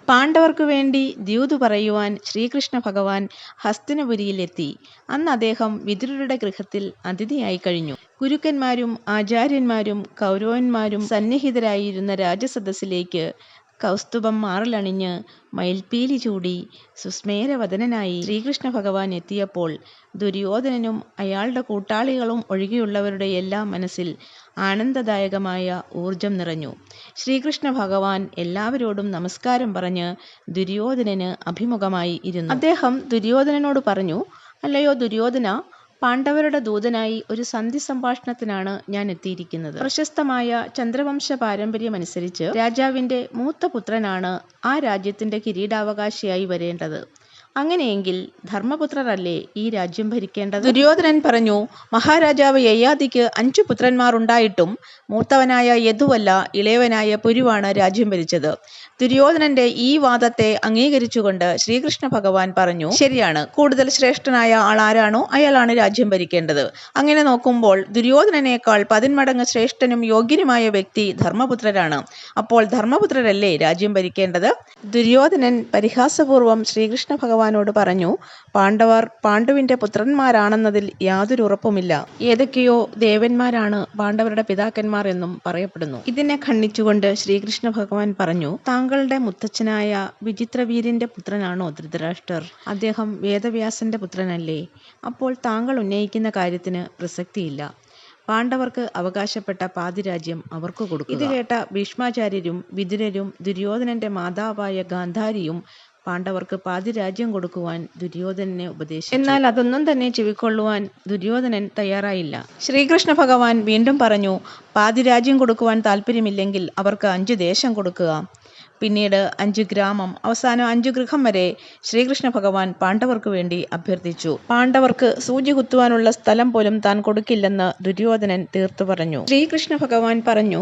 പാണ്ഡവർക്കു വേണ്ടി ദ്യൂത് പറയുവാൻ ശ്രീകൃഷ്ണ ഭഗവാൻ ഹസ്തിനപുരിയിലെത്തി. അന്ന് അദ്ദേഹം വിതുരരുടെ ഗൃഹത്തിൽ അതിഥിയായി കഴിഞ്ഞു. ഗുരുക്കന്മാരും ആചാര്യന്മാരും കൗരവന്മാരും സന്നിഹിതരായിരുന്ന രാജസദസ്സിലേക്ക് കൗസ്തുഭം മാറലണിഞ്ഞ് മയിൽപ്പീലി ചൂടി സുസ്മേരവദനനായി ശ്രീകൃഷ്ണ ഭഗവാൻ എത്തിയപ്പോൾ ദുര്യോധനനും അയാളുടെ കൂട്ടാളികളും ഒഴികെയുള്ളവരുടെ എല്ലാം മനസ്സിൽ ആനന്ദദായകമായ ഊർജം നിറഞ്ഞു. ശ്രീകൃഷ്ണ ഭഗവാൻ എല്ലാവരോടും നമസ്കാരം പറഞ്ഞ് ദുര്യോധനന് അഭിമുഖമായി ഇരുന്നു. അദ്ദേഹം ദുര്യോധനനോട് പറഞ്ഞു, അല്ലയോ ദുര്യോധന, പാണ്ഡവരുടെ ദൂതനായി ഒരു സന്ധി സംഭാഷണത്തിനാണ് ഞാൻ എത്തിയിരിക്കുന്നത്. പ്രശസ്തമായ ചന്ദ്രവംശ പാരമ്പര്യമനുസരിച്ച് രാജാവിന്റെ മൂത്ത പുത്രനാണ് ആ രാജ്യത്തിന്റെ കിരീടാവകാശിയായി വരേണ്ടത്. അങ്ങനെയെങ്കിൽ ധർമ്മപുത്രരല്ലേ ഈ രാജ്യം ഭരിക്കേണ്ടത്? ദുര്യോധനൻ പറഞ്ഞു, മഹാരാജാവ് യയാതിക്ക് 5 പുത്രന്മാർ ഉണ്ടായിട്ടും മൂത്തവനായ യദുവല്ല ഇളയവനായ പുരുവാണ് രാജ്യം ഭരിച്ചത്. ദുര്യോധനന്റെ ഈ വാദത്തെ അംഗീകരിച്ചുകൊണ്ട് ശ്രീകൃഷ്ണ ഭഗവാൻ പറഞ്ഞു, ശരിയാണ്, കൂടുതൽ ശ്രേഷ്ഠനായ ആൾ ആരാണോ അയാളാണ് രാജ്യം ഭരിക്കേണ്ടത്. അങ്ങനെ നോക്കുമ്പോൾ ദുര്യോധനനേക്കാൾ 10 മടങ്ങ് ശ്രേഷ്ഠനും യോഗ്യനുമായ വ്യക്തി ധർമ്മപുത്രരാണ്. അപ്പോൾ ധർമ്മപുത്രരല്ലേ രാജ്യം ഭരിക്കേണ്ടത്? ദുര്യോധനൻ പരിഹാസപൂർവം ശ്രീകൃഷ്ണ ഭഗവാനോട് പറഞ്ഞു, പാണ്ഡവർ പാണ്ഡുവിന്റെ പുത്രന്മാരാണെന്നതിൽ യാതൊരു ഉറപ്പുമില്ല. ഏതൊക്കെയോ ദേവന്മാരാണ് പാണ്ഡവരുടെ പിതാക്കന്മാർ എന്നും പറയപ്പെടുന്നു. ഇതിനെ ഖണ്ഡിച്ചുകൊണ്ട് ശ്രീകൃഷ്ണ ഭഗവാൻ പറഞ്ഞു, താങ്കളുടെ മുത്തച്ഛനായ വിചിത്രവീര്യന്റെ പുത്രനാണോ ധൃതരാഷ്ട്രർ? അദ്ദേഹം വേദവ്യാസന്റെ പുത്രനല്ലേ? അപ്പോൾ താങ്കൾ ഉന്നയിക്കുന്ന കാര്യത്തിന് പ്രസക്തിയില്ല. പാണ്ഡവർക്ക് അവകാശപ്പെട്ട പാതിരാജ്യം അവർക്ക് കൊടുക്കുക. ഇത് കേട്ട ഭീഷ്മാചാര്യരും വിതുരരും ദുര്യോധനന്റെ മാതാവായ ഗാന്ധാരിയും പാണ്ഡവർക്ക് പാതിരാജ്യം കൊടുക്കുവാൻ ദുര്യോധനനെ ഉപദേശിച്ചു. എന്നാൽ അതൊന്നും തന്നെ ചെവിക്കൊള്ളുവാൻ ദുര്യോധനൻ തയ്യാറായില്ല. ശ്രീകൃഷ്ണ ഭഗവാൻ വീണ്ടും പറഞ്ഞു, പാതിരാജ്യം കൊടുക്കുവാൻ താല്പര്യമില്ലെങ്കിൽ അവർക്ക് 5 ദേശം കൊടുക്കുക. പിന്നീട് 5 ഗ്രാമം, അവസാനം 5 ഗൃഹം വരെ ശ്രീകൃഷ്ണ ഭഗവാൻ പാണ്ഡവർക്ക് വേണ്ടി അഭ്യർത്ഥിച്ചു. പാണ്ഡവർക്ക് സൂചി കുത്തുവാനുള്ള സ്ഥലം പോലും താൻ കൊടുക്കില്ലെന്ന് ദുര്യോധനൻ തീർത്തു പറഞ്ഞു. ശ്രീകൃഷ്ണ ഭഗവാൻ പറഞ്ഞു,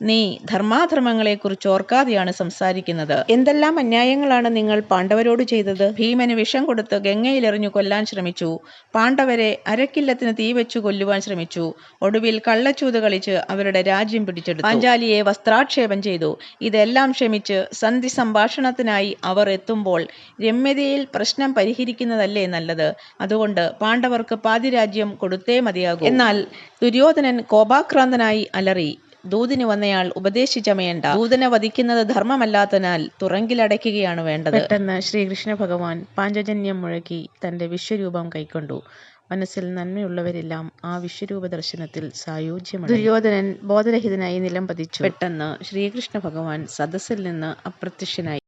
നീ ധർമാധർമ്മങ്ങളെക്കുറിച്ച് ഓർക്കാതെയാണ് സംസാരിക്കുന്നത്. എന്തെല്ലാം അന്യായങ്ങളാണ് നിങ്ങൾ പാണ്ഡവരോട് ചെയ്തത്? ഭീമന് വിഷം കൊടുത്ത് ഗംഗയിലെറിഞ്ഞു കൊല്ലാൻ ശ്രമിച്ചു. പാണ്ഡവരെ അരക്കില്ലത്തിന് തീ വെച്ചു കൊല്ലുവാൻ ശ്രമിച്ചു. ഒടുവിൽ കള്ളച്ചൂത് കളിച്ച് അവരുടെ രാജ്യം പിടിച്ചെടുത്തു. പാഞ്ചാലിയെ വസ്ത്രാക്ഷേപം ചെയ്തു. ഇതെല്ലാം ക്ഷമിച്ച് സന്ധി സംഭാഷണത്തിനായി അവർ എത്തുമ്പോൾ രമ്യതയിൽ പ്രശ്നം പരിഹരിക്കുന്നതല്ലേ നല്ലത്? അതുകൊണ്ട് പാണ്ഡവർക്ക് പാതിരാജ്യം കൊടുത്തേ മതിയാകൂ. എന്നാൽ ദുര്യോധനൻ കോപാക്രാന്തനായി അലറി, ദൂതിന് വന്നയാൾ ഉപദേശിച്ചമയേണ്ട. ദൂതനെ വധിക്കുന്നത് ധർമ്മമല്ലാത്തതിനാൽ തുറങ്കിലടയ്ക്കുകയാണ് വേണ്ടത്. പെട്ടെന്ന് ശ്രീകൃഷ്ണ ഭഗവാൻ പാഞ്ചജന്യം മുഴക്കി തന്റെ വിശ്വരൂപം കൈക്കൊണ്ടു. മനസ്സിൽ നന്മയുള്ളവരെല്ലാം ആ വിശ്വരൂപ ദർശനത്തിൽ സായുജ്യമടഞ്ഞു. ദുര്യോധനൻ ബോധരഹിതനായി നിലം പതിച്ചു. പെട്ടെന്ന് ശ്രീകൃഷ്ണ ഭഗവാൻ സദസ്സിൽ നിന്ന് അപ്രത്യക്ഷനായി.